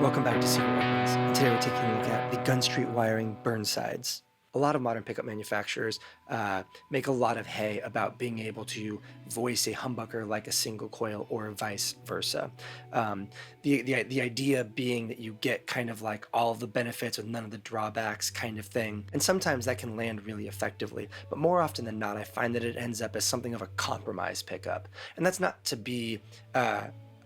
Welcome back to Secret Weapons, and today we're taking a look at the Gunstreet wiring Burnsides. A lot of modern pickup manufacturers make a lot of hay about being able to voice a humbucker like a single coil or vice versa. The idea being that you get kind of like all of the benefits with none of the drawbacks kind of thing, and sometimes that can land really effectively, but more often than not I find that it ends up as something of a compromise pickup. And that's not to be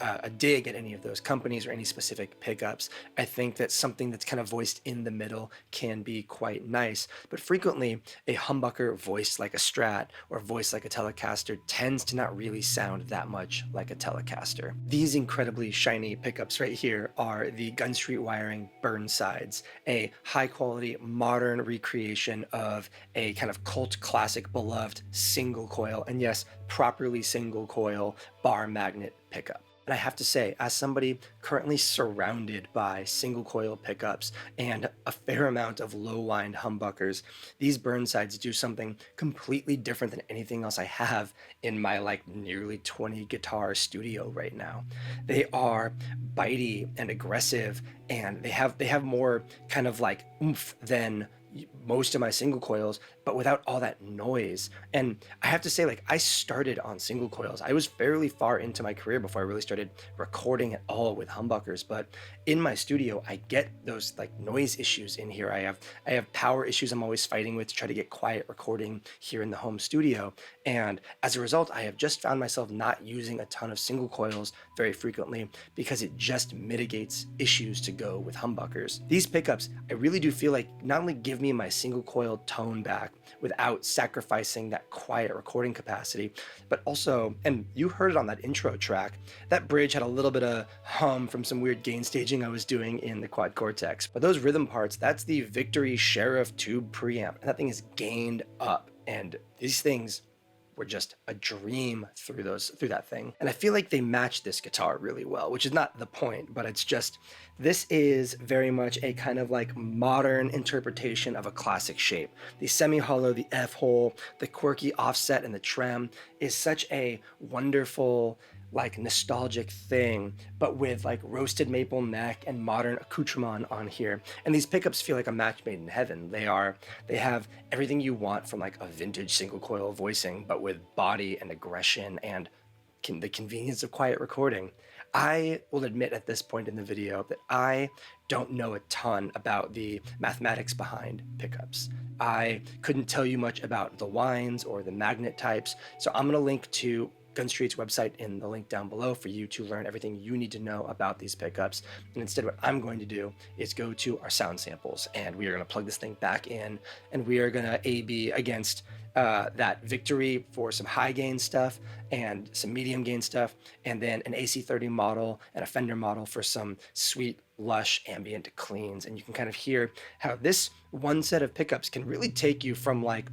a dig at any of those companies or any specific pickups. I think that something that's kind of voiced in the middle can be quite nice, but frequently a humbucker voiced like a Strat or voiced like a Telecaster tends to not really sound that much like a Telecaster. These incredibly shiny pickups right here are the Gunstreet wiring Burnsides, a high quality modern recreation of a kind of cult classic beloved single coil, and yes, properly single coil bar magnet pickup. And I have to say, as somebody currently surrounded by single coil pickups and a fair amount of low wind humbuckers, these Burnsides do something completely different than anything else I have in my like nearly 20 guitar studio right now. They are bitey and aggressive, and they have more kind of like oomph than most of my single coils, but without all that noise. And I have to say, like, I started on single coils. I was fairly far into my career before I really started recording at all with humbuckers, but in my studio I get those like noise issues in here. I have power issues I'm always fighting with to try to get quiet recording here in the home studio, and as a result I have just found myself not using a ton of single coils very frequently because it just mitigates issues to go with humbuckers. These pickups, I really do feel like, not only give me my single coil tone back without sacrificing that quiet recording capacity, but also, and you heard it on that intro track, that bridge had a little bit of hum from some weird gain staging I was doing in the quad Cortex. But those rhythm parts, that's the Victory Sheriff tube preamp, and that thing is gained up, and these things were just a dream through that thing. And I feel like they match this guitar really well, which is not the point, but it's just, this is very much a kind of like modern interpretation of a classic shape. The semi-hollow, the F-hole, the quirky offset, and the trem is such a wonderful, like nostalgic thing, but with like roasted maple neck and modern accoutrement on here. And these pickups feel like a match made in heaven. They have everything you want from like a vintage single coil voicing, but with body and aggression and the convenience of quiet recording. I will admit at this point in the video that I don't know a ton about the mathematics behind pickups. I couldn't tell you much about the winds or the magnet types, so I'm going to link to Gunstreet's website in the link down below for you to learn everything you need to know about these pickups. And instead what I'm going to do is go to our sound samples, and we are going to plug this thing back in, and we are going to A/B against that Victory for some high gain stuff and some medium gain stuff, and then an AC30 model and a Fender model for some sweet lush ambient cleans. And you can kind of hear how this one set of pickups can really take you from like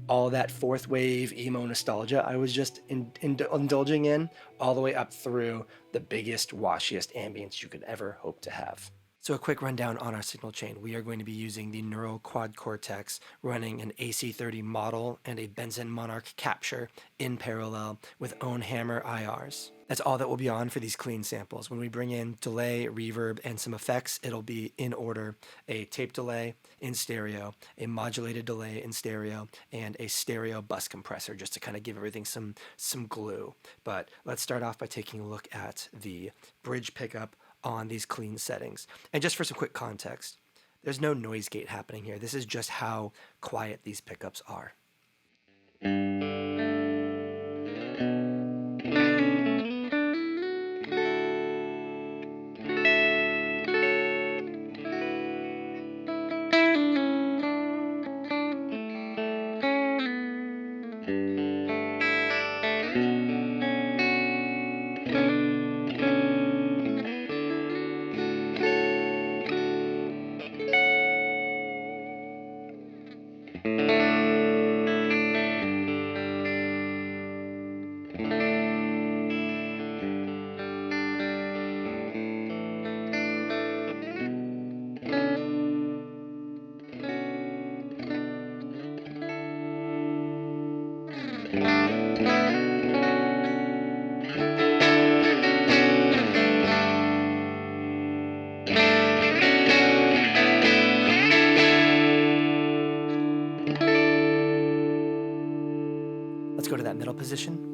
all that fourth wave emo nostalgia I was just indulging in, all the way up through the biggest, washiest ambience you could ever hope to have. So a quick rundown on our signal chain. We are going to be using the Neural Quad Cortex, running an AC30 model and a Benson Monarch capture in parallel with own hammer IRs. That's all that will be on for these clean samples. When we bring in delay, reverb, and some effects, it'll be in order: a tape delay in stereo, a modulated delay in stereo, and a stereo bus compressor, just to kind of give everything some glue. But let's start off by taking a look at the bridge pickup on these clean settings. And just for some quick context, there's no noise gate happening here. This is just how quiet these pickups are. middle position.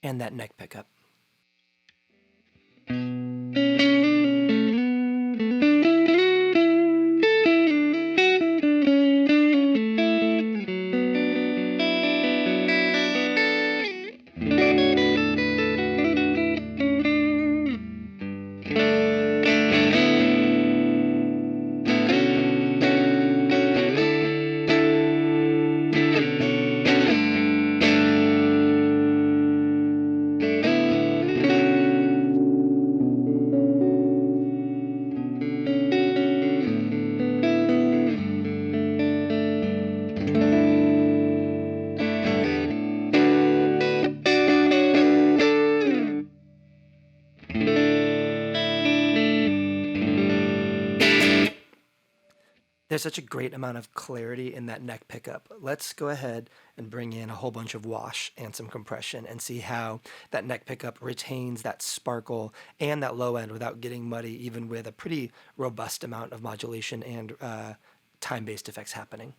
And that neck pickup. There's such a great amount of clarity in that neck pickup. Let's go ahead and bring in a whole bunch of wash and some compression and see how that neck pickup retains that sparkle and that low end without getting muddy, even with a pretty robust amount of modulation and time-based effects happening.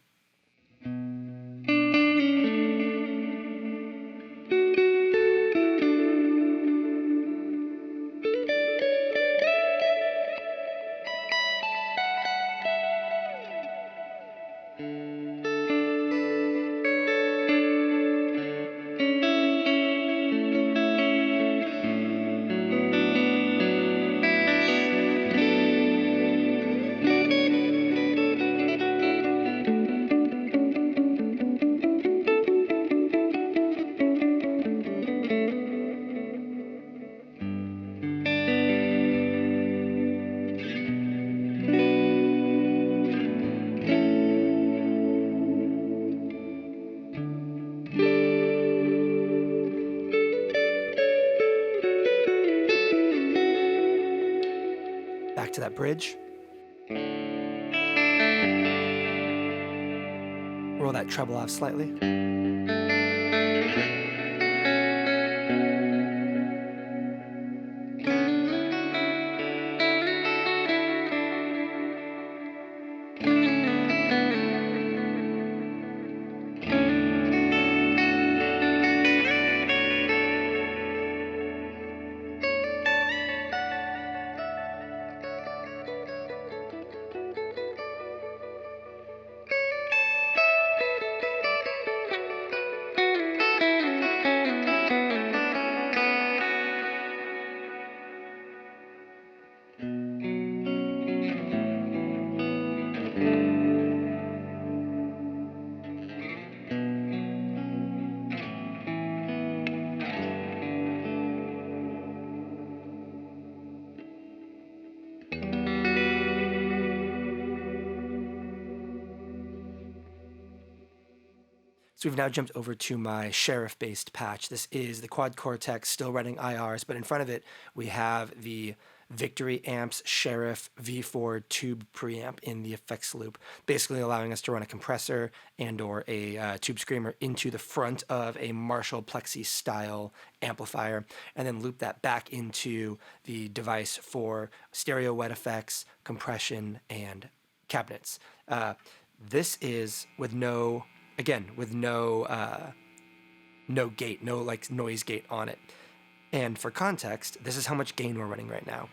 Back to that bridge. Roll that treble off slightly. So we've now jumped over to my Sheriff-based patch. This is the quad Cortex, still running IRs, but in front of it we have the Victory Amps Sheriff V4 tube preamp in the effects loop, basically allowing us to run a compressor and or a tube screamer into the front of a Marshall Plexi style amplifier, and then loop that back into the device for stereo wet effects, compression, and cabinets. This is with no gate, no like noise gate on it. And for context, this is how much gain we're running right now.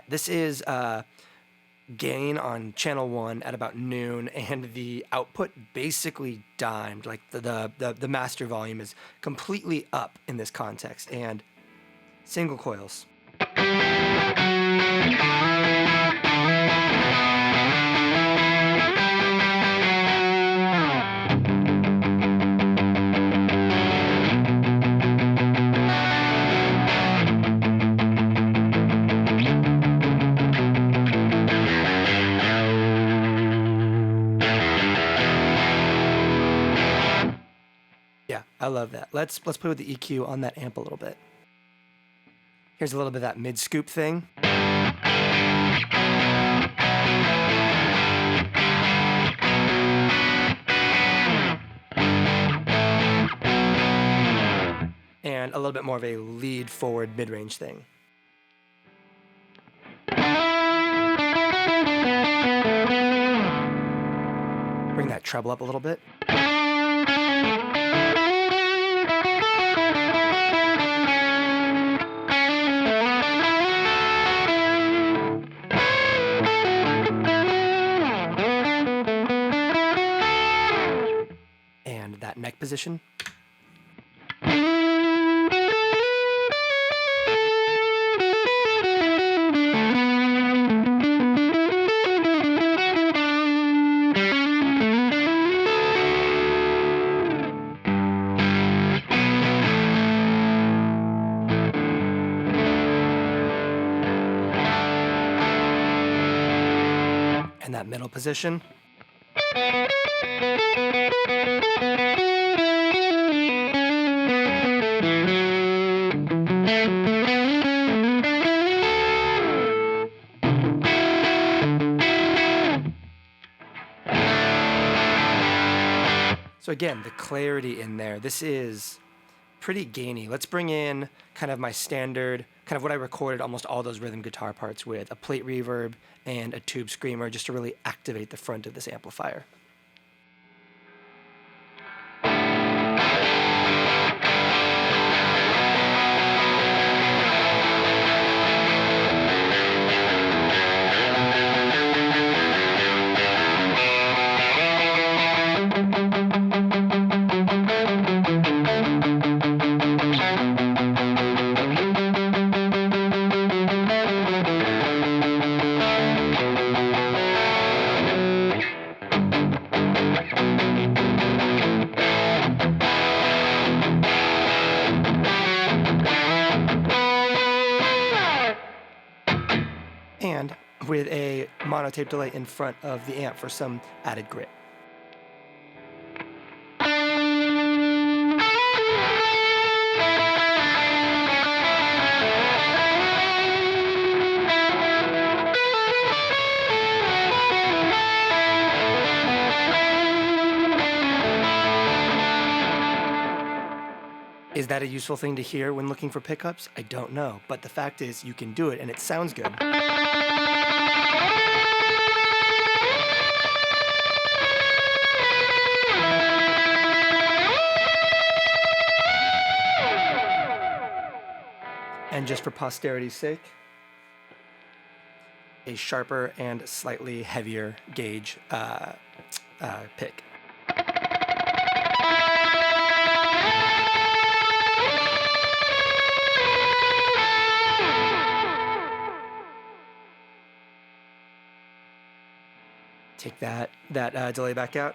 this is gain on channel 1 at about noon, and the output basically dimed. Like the master volume is completely up in this context, and single coils. I love that. Let's play with the EQ on that amp a little bit. Here's a little bit of that mid scoop thing. And a little bit more of a lead forward mid-range thing. Bring that treble up a little bit. Neck position. And that middle position. So again, the clarity in there, this is pretty gainy. Let's bring in kind of my standard, kind of what I recorded almost all those rhythm guitar parts with, a plate reverb and a tube screamer, just to really activate the front of this amplifier. And with a monotape delay in front of the amp for some added grit. Is that a useful thing to hear when looking for pickups? I don't know, but the fact is you can do it and it sounds good. And just for posterity's sake, a sharper and slightly heavier gauge pick. Take that delay back out.